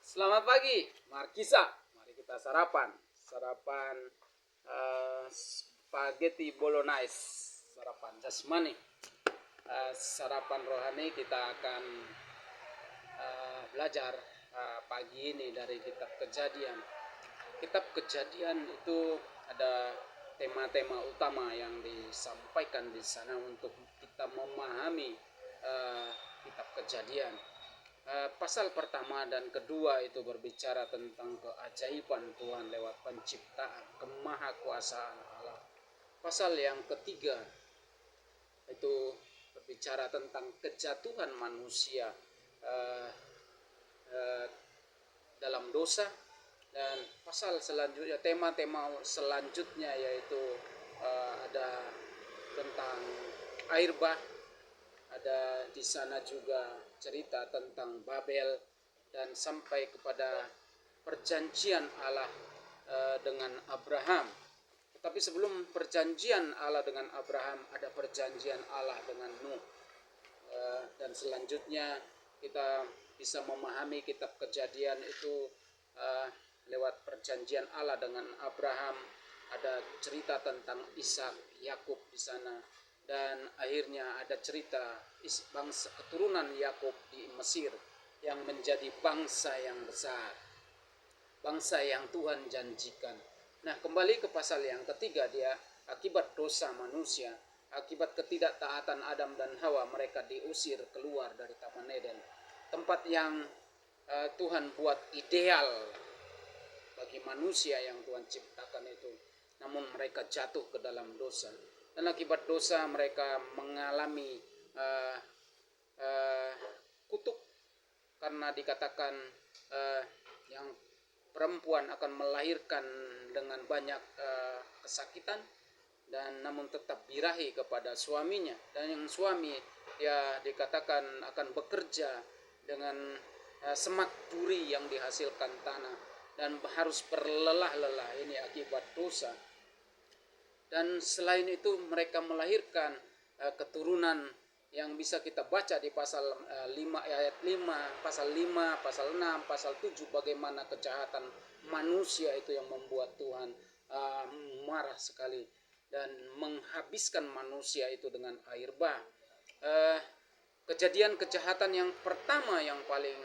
Selamat pagi, Markisa. Mari kita sarapan. Sarapan spaghetti bolognese. Sarapan jasmani. Sarapan rohani kita akan belajar pagi ini dari kitab Kejadian. Kitab Kejadian itu ada tema-tema utama yang disampaikan di sana untuk kita memahami kitab Kejadian. Pasal pertama dan kedua itu berbicara tentang keajaiban Tuhan lewat penciptaan, kemahakuasaan Allah. Pasal yang ketiga itu berbicara tentang kejatuhan manusia dalam dosa. Dan pasal selanjutnya, tema-tema selanjutnya yaitu ada tentang air bah. Ada di sana juga cerita tentang Babel dan sampai kepada perjanjian Allah dengan Abraham. Tetapi sebelum perjanjian Allah dengan Abraham, ada perjanjian Allah dengan Nuh. Dan selanjutnya kita bisa memahami kitab Kejadian itu lewat perjanjian Allah dengan Abraham. Ada cerita tentang Ishak, Yakub di sana. Dan akhirnya ada cerita bangsa keturunan Yakub di Mesir yang menjadi bangsa yang besar, bangsa yang Tuhan janjikan. Nah, kembali ke pasal yang ketiga, dia akibat dosa manusia, akibat ketidaktaatan Adam dan Hawa, mereka diusir keluar dari Taman Eden, tempat yang Tuhan buat ideal bagi manusia yang Tuhan ciptakan itu. Namun mereka jatuh ke dalam dosa. Dan akibat dosa mereka mengalami kutuk, karena dikatakan yang perempuan akan melahirkan dengan banyak kesakitan, dan namun tetap birahi kepada suaminya. Dan yang suami ya dikatakan akan bekerja dengan semak duri yang dihasilkan tanah dan harus berlelah-lelah. Ini akibat dosa. Dan selain itu mereka melahirkan keturunan yang bisa kita baca di pasal 5 ayat 5, pasal 5, pasal 6, pasal 7, bagaimana kejahatan manusia itu yang membuat Tuhan marah sekali dan menghabiskan manusia itu dengan air bah. Kejadian kejahatan yang pertama yang paling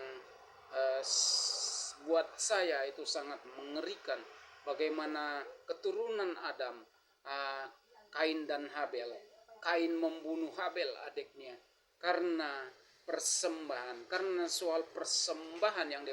buat saya itu sangat mengerikan, bagaimana keturunan Adam, Kain dan Habel. Kain membunuh Habel adiknya karena persembahan, karena soal persembahan yang